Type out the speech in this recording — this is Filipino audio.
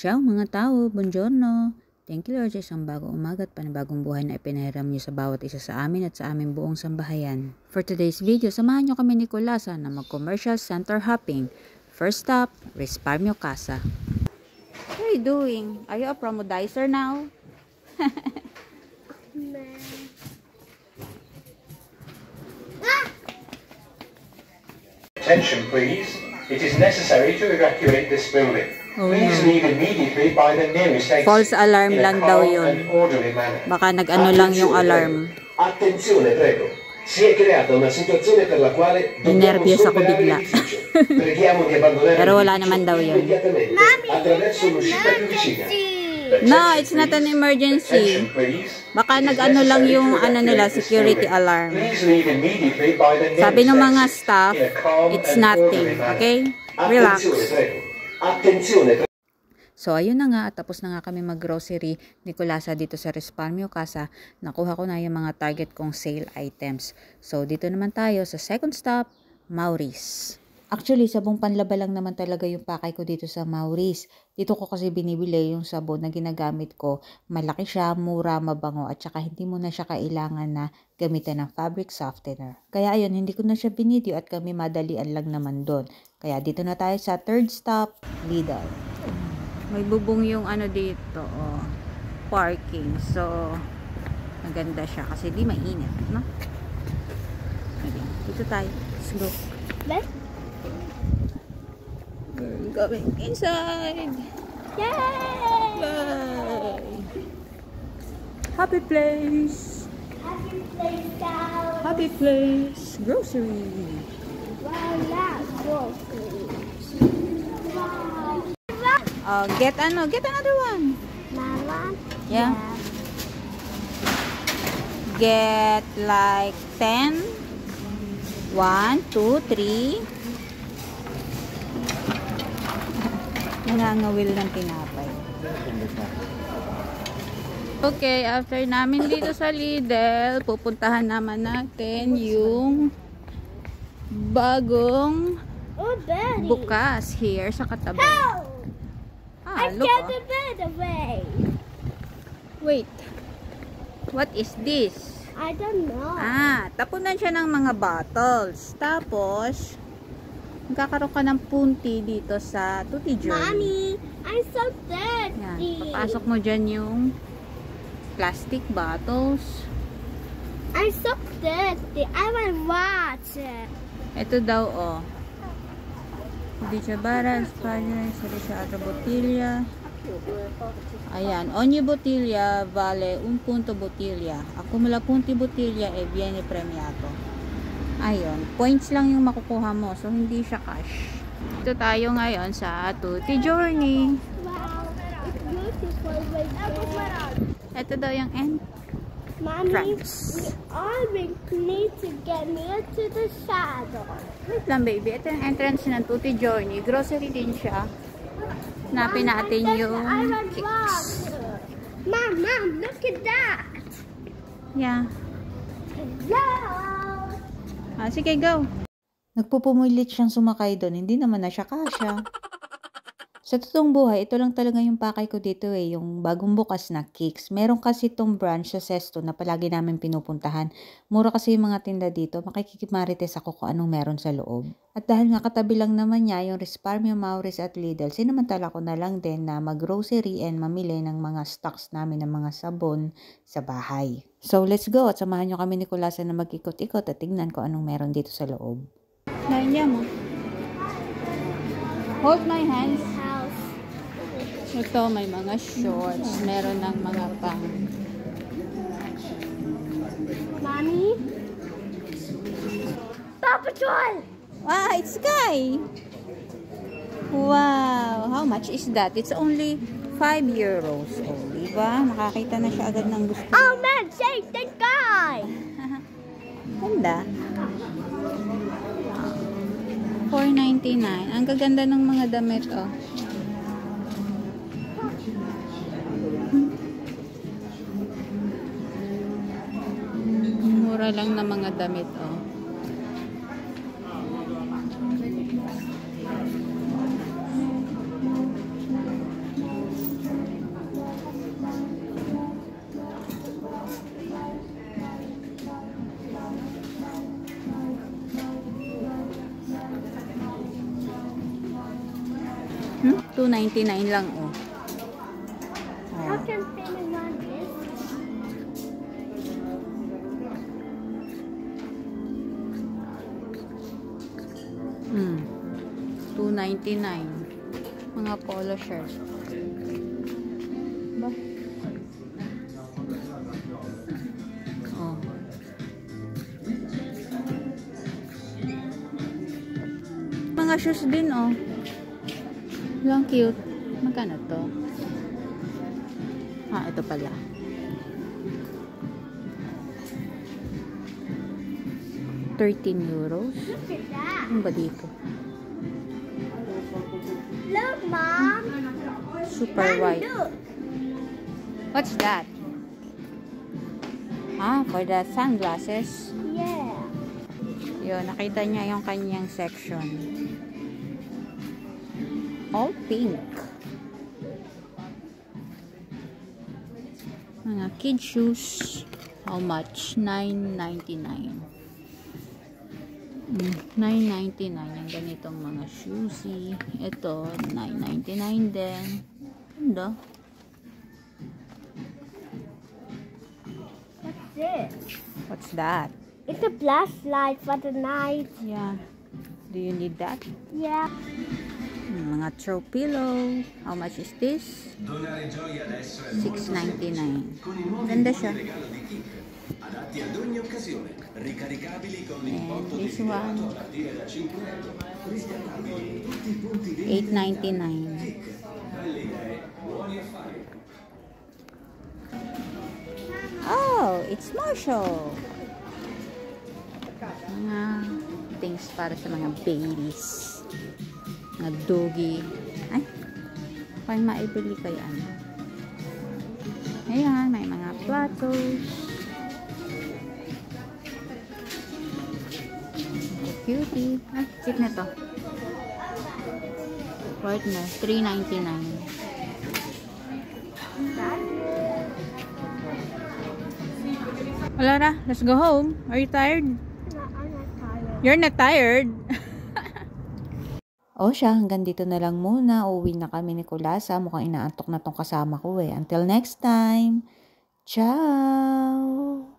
Ciao mga tao, buongiorno. Thank you Lord sa isang bagong umaga at panibagong buhay na ipinahiram niyo sa bawat isa sa amin at sa aming buong sambahayan. For today's video, samahan niyo kami ni Kulasa na mag-commercial center hopping. First stop, Risparmio Casa. What are you doing? Are you a promodizer now? Attention please, it is necessary to evacuate this building. Please leave immediately by the nearest exit. False alarm in a lang daw calm yun. and orderly manner. Baka nag-ano lang yung alarm. Attenzione, prego. Si è creata una situazione per la quale dobbiamo Nervyos ako sgomberare bigla. l'edificio. Preghiamo di abbandonare Pero wala l'edificio naman daw yun. immediatamente attraverso l'uscita più vicina. No, it's not an emergency. Attention please. Baka It is nagano lang necessary yung to ano nila, evacuate this security building. alarm. Please leave immediately by the nearest Sabi ng mga exit staff, in a calm it's and nothing. orderly manner. Okay? Relax. Attenzione, prego. Attenzione, prego. So, ayun na nga, at tapos na nga kami mag-grocery ni Kulasa dito sa Risparmio Casa. Nakuha ko na yung mga target kong sale items. So, dito naman tayo sa second stop, Maurice. Actually, sabong panlaba lang naman talaga yung pakay ko dito sa Maurice. Dito ko kasi binibili yung sabon na ginagamit ko. Malaki siya, mura, mabango, at saka hindi mo na siya kailangan na gamitan ng fabric softener. Kaya ayun, hindi ko na siya binidyo at kami madalian lang naman doon. Kaya dito na tayo sa third stop, Lidl. May bubong yung ano dito, oh, parking. So, maganda siya kasi di mainit, no? Okay, dito tayo. Let's go. We're going inside. Yay! Yay! Happy place. Happy place down. Happy place. Grocery. Wow, that's groceries. Wow. Get another one. Mama? Yeah. Get like 10. 1, 2, 3. Nangangawil ng tinapay. Okay, after namin dito sa Lidl, pupuntahan naman natin yung bagong Oh, Betty. bukas here sa katabi. Help! I Look. got the bed away. Wait. What is this? I don't know. Tapunan siya ng mga bottles. Tapos, magkakaroon ka ng punti dito sa Tutti Journey. Mommy, I'm so Yan. thirsty. Papasok mo dyan yung plastic bottles. I'm so thirsty. I want water. Ito daw, oh. Dice bara, Spanish, Richard Bottiglia. Ayan, ogni bottiglia vale un punto bottiglia. Accumula punti bottiglia e viene premiato. Ayun, points lang yung makukuha mo. So, hindi siya cash. Ito tayo ngayon sa Tutti Journey. Wow, it's beautiful right there. Ito daw yung end. Mommy, Trunks. we all need to get near to the shadow. Wait lang baby, ito yung entrance ng Tutti Journey. Grocery din siya. Hanapin natin yung I want cakes. water. Mom, look at that. Yeah. Hello. Sige, go. Nagpupumilit siyang sumakay doon. Hindi naman na siya kasya. Sa totoong buhay, ito lang talaga yung pakay ko dito yung bagong bukas na cakes. Meron kasi itong branch sa Sesto na palagi namin pinupuntahan. Mura kasi yung mga tinda dito, makikimarites ako kung anong meron sa loob. At dahil nga katabi lang naman niya yung Risparmio, Maurice at Lidl, sinamantala ko na lang din na mag-grocery and mamili ng mga stocks namin ng mga sabon sa bahay. So let's go at samahan nyo kami ni Kulasa na mag-ikot-ikot at tingnan ko anong meron dito sa loob. Nainya mo. Hold my hands. Ito, may mga shorts. Meron ng mga pang... Mommy? Paw Patrol! Wow, it's Sky! Wow! How much is that? It's only 5 euros. Oh, diba? Makakita na siya agad ng gusto. Oh man, save the guy! Ganda. 4.99. Ang gaganda ng mga damit, oh. Mura lang na mga damit, oh. $2.99 lang, oh. How can family want this? $2.99. Mga polo shirt. Ba? Oh. Mga shoes din, oh. Lang cute. Magkano to? Ah, ito pala. €13. Look at that. Ano ba dito? Look, Mom. Super Daddy, white. look. What's that? Ah, for the sunglasses. Yeah. Yun, nakita niya yung kanyang section. All pink. Mga kid shoes. How much? $9.99. $9.99 yung ganitong mga shoesy. Ito, $9.99 din. Ganda. What's this? What's that? It's a flashlight for the night. Yeah. Do you need that? Yeah. Mga throw pillow. How much is this? $6.99. Ganda siya. Adatti ad ogni occasione, ricaricabili con And l'importo di this filato one, a partire da €5, riscattabili in tutti i punti di $8.99. belle idee, buoni affari. Oh, it's Marshall. Mga things para sa mga babies. Mga doggy. Ay, parang maibili kayo ano. Ayan, may mga platos. Cutie. Ay, cute na to. Partner, $3.99. Wala na, let's go home. Are you tired? No, I'm not tired. You're not tired? O siya, hanggang dito na lang muna. Uuwi na kami ni Kulasa. Mukhang inaantok na tong kasama ko eh. Until next time. Ciao!